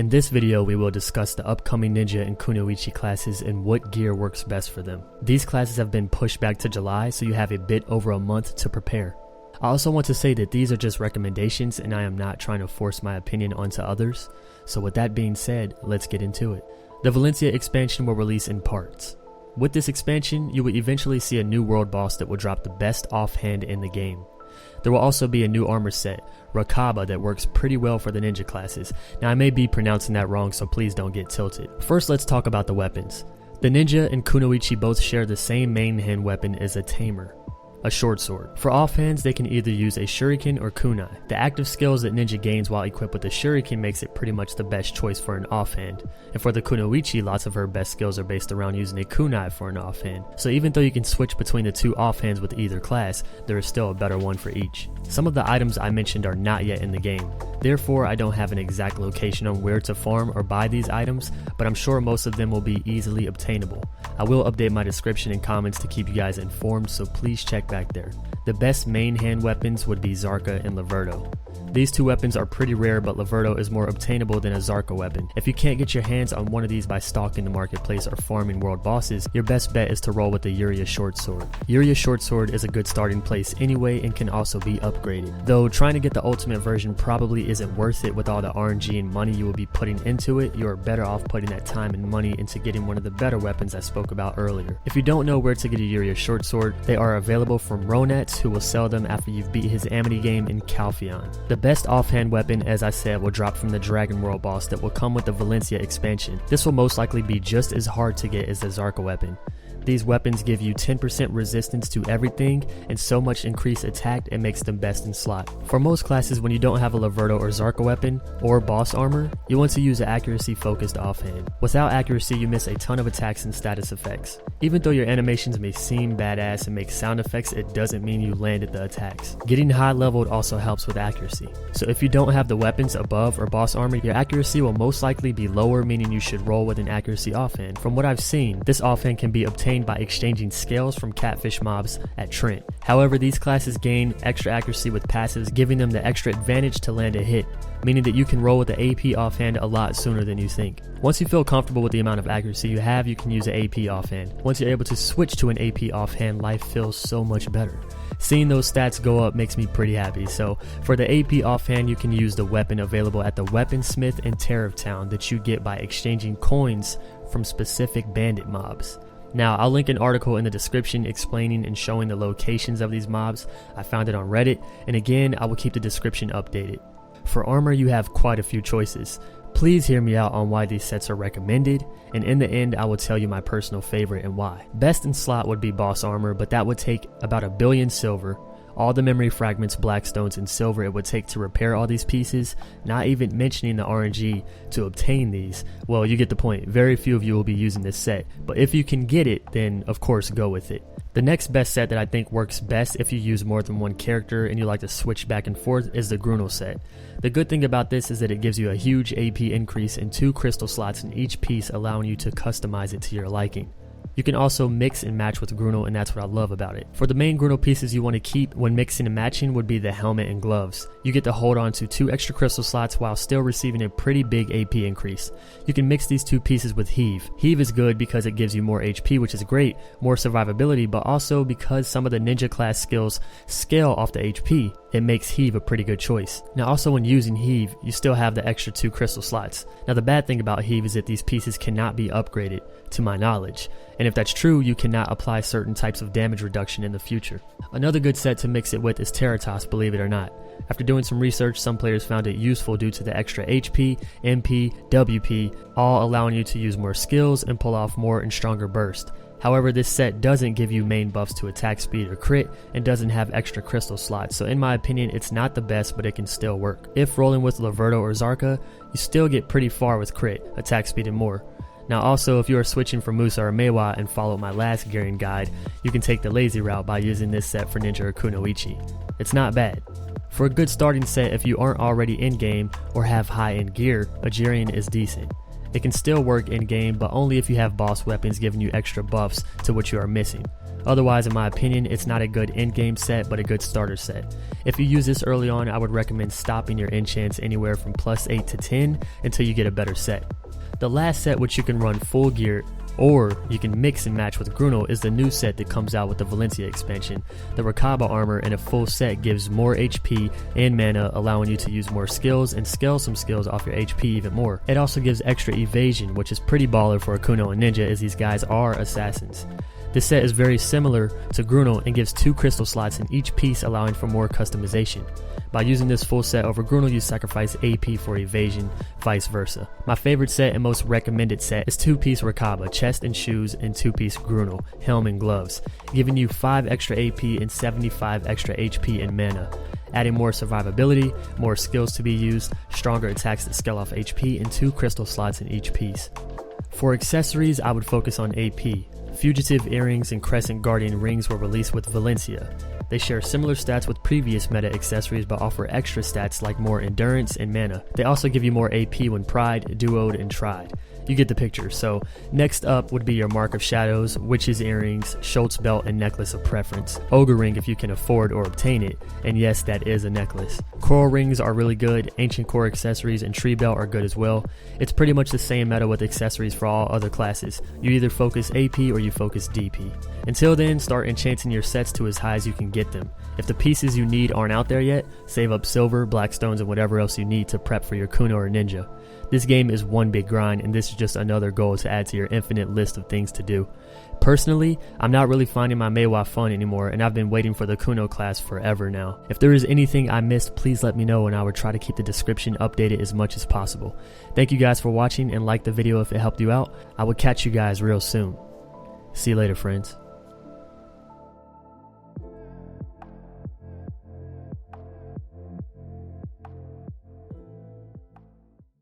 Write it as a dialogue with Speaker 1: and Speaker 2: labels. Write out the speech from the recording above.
Speaker 1: In this video, we will discuss the upcoming Ninja and Kunoichi classes and what gear works best for them. These classes have been pushed back to July, so you have a bit over a month to prepare. I also want to say that these are just recommendations and I am not trying to force my opinion onto others. So with that being said, let's get into it. The Valencia expansion will release in parts. With this expansion, you will eventually see a new world boss that will drop the best offhand in the game. There will also be a new armor set, Rocaba, that works pretty well for the ninja classes. Now I may be pronouncing that wrong, so please don't get tilted. First, let's talk about the weapons. The Ninja and Kunoichi both share the same main hand weapon as a tamer, a short sword. For offhands, they can either use a Shuriken or Kunai. The active skills that Ninja gains while equipped with the Shuriken makes it pretty much the best choice for an offhand. And for the Kunoichi, lots of her best skills are based around using a Kunai for an offhand. So even though you can switch between the two offhands with either class, there is still a better one for each. Some of the items I mentioned are not yet in the game. Therefore, I don't have an exact location on where to farm or buy these items, but I'm sure most of them will be easily obtainable. I will update my description and comments to keep you guys informed, so please check back there. The best main hand weapons would be Zarka and Laverto. These two weapons are pretty rare, but Laverto is more obtainable than a Zarka weapon. If you can't get your hands on one of these by stalking the marketplace or farming world bosses, your best bet is to roll with the Yuria short sword. Yuria short sword is a good starting place anyway and can also be upgraded. Though trying to get the ultimate version probably isn't worth it with all the RNG and money you will be putting into it. You are better off putting that time and money into getting one of the better weapons I spoke about earlier. If you don't know where to get a Yuria short sword, they are available from Ronats, who will sell them after you've beat his Amity game in Calpheon. The best offhand weapon, as I said, will drop from the Dragon World boss that will come with the Valencia expansion. This will most likely be just as hard to get as the Zarka weapon. These weapons give you 10% resistance to everything and so much increased attack it makes them best in slot. For most classes, when you don't have a Laverto or Zarka weapon or boss armor, you want to use an accuracy focused offhand. Without accuracy, you miss a ton of attacks and status effects. Even though your animations may seem badass and make sound effects, it doesn't mean you landed the attacks. Getting high leveled also helps with accuracy. So if you don't have the weapons above or boss armor, your accuracy will most likely be lower, meaning you should roll with an accuracy offhand. From what I've seen, this offhand can be obtained by exchanging scales from catfish mobs at Treant. However, these classes gain extra accuracy with passives, giving them the extra advantage to land a hit, meaning that you can roll with the AP offhand a lot sooner than you think. Once you feel comfortable with the amount of accuracy you have, you can use an AP offhand. Once you're able to switch to an AP offhand, life feels so much better. Seeing those stats go up makes me pretty happy. So for the AP offhand, you can use the weapon available at the weaponsmith in Tariff Town that you get by exchanging coins from specific bandit mobs. Now, I'll link an article in the description explaining and showing the locations of these mobs. I found it on Reddit, and again, I will keep the description updated. For armor, you have quite a few choices. Please hear me out on why these sets are recommended, and in the end, I will tell you my personal favorite and why. Best in slot would be boss armor, but that would take about 1 billion silver, all the memory fragments, blackstones, and silver it would take to repair all these pieces, not even mentioning the RNG to obtain these. Well, you get the point. Very few of you will be using this set, but if you can get it, then of course go with it. The next best set that I think works best if you use more than one character and you like to switch back and forth is the Grunow set. The good thing about this is that it gives you a huge AP increase and 2 crystal slots in each piece, allowing you to customize it to your liking. You can also mix and match with Grunow, and that's what I love about it. For the main Grunow pieces you want to keep when mixing and matching would be the helmet and gloves. You get to hold on to 2 extra crystal slots while still receiving a pretty big AP increase. You can mix these 2 pieces with heave. Heave is good because it gives you more HP, which is great, more survivability, but also because some of the ninja class skills scale off the HP, it makes heave a pretty good choice. Now also when using heave, you still have the extra 2 crystal slots. Now the bad thing about heave is that these pieces cannot be upgraded, to my knowledge. And if that's true, you cannot apply certain types of damage reduction in the future. Another good set to mix it with is terratops, believe it or not. After doing some research, some players found it useful due to the extra HP, MP, WP, all allowing you to use more skills and pull off more and stronger burst. However, this set doesn't give you main buffs to attack speed or crit and doesn't have extra crystal slots, so in my opinion it's not the best, but it can still work. If rolling with Laverto or Zarka, you still get pretty far with crit, attack speed and more. Now also, if you are switching from Musa or Meiwa and follow my last gearing guide, you can take the lazy route by using this set for Ninja or Kunoichi. It's not bad. For a good starting set, if you aren't already in game or have high end gear, a Geron is decent. It can still work in game, but only if you have boss weapons giving you extra buffs to what you are missing. Otherwise, in my opinion, it's not a good in-game set, but a good starter set. If you use this early on, I would recommend stopping your enchants anywhere from +8 to 10 until you get a better set. The last set, which you can run full gear, or you can mix and match with Grunow, is the new set that comes out with the Valencia expansion. The Rocaba armor in a full set gives more HP and mana, allowing you to use more skills and scale some skills off your HP even more. It also gives extra evasion, which is pretty baller for a Kunai and Ninja, as these guys are assassins. This set is very similar to Grunow and gives 2 crystal slots in each piece, allowing for more customization. By using this full set over Grunow, you sacrifice AP for evasion, vice versa. My favorite set and most recommended set is 2-piece Rocaba, chest and shoes, and 2-piece Grunow, helm and gloves, giving you 5 extra AP and 75 extra HP and mana, adding more survivability, more skills to be used, stronger attacks that scale off HP, and 2 crystal slots in each piece. For accessories, I would focus on AP. Fugitive earrings and Crescent Guardian rings were released with Valencia. They share similar stats with previous meta accessories but offer extra stats like more endurance and mana. They also give you more AP when pried, duoed, and tried. You get the picture. So next up would be your Mark of Shadows, Witch's Earrings, Schultz Belt, and Necklace of Preference. Ogre Ring if you can afford or obtain it, and yes, that is a necklace. Coral Rings are really good, Ancient Core accessories and Tree Belt are good as well. It's pretty much the same meta with accessories for all other classes. You either focus AP or you focus DP. Until then, start enchanting your sets to as high as you can get them. If the pieces you need aren't out there yet, save up silver, black stones, and whatever else you need to prep for your Kunai or Ninja. This game is one big grind, and this is just another goal to add to your infinite list of things to do. Personally, I'm not really finding my Meiwa fun anymore, and I've been waiting for the Kunai class forever now. If there is anything I missed, please let me know, and I will try to keep the description updated as much as possible. Thank you guys for watching, and like the video if it helped you out. I will catch you guys real soon. See you later, friends.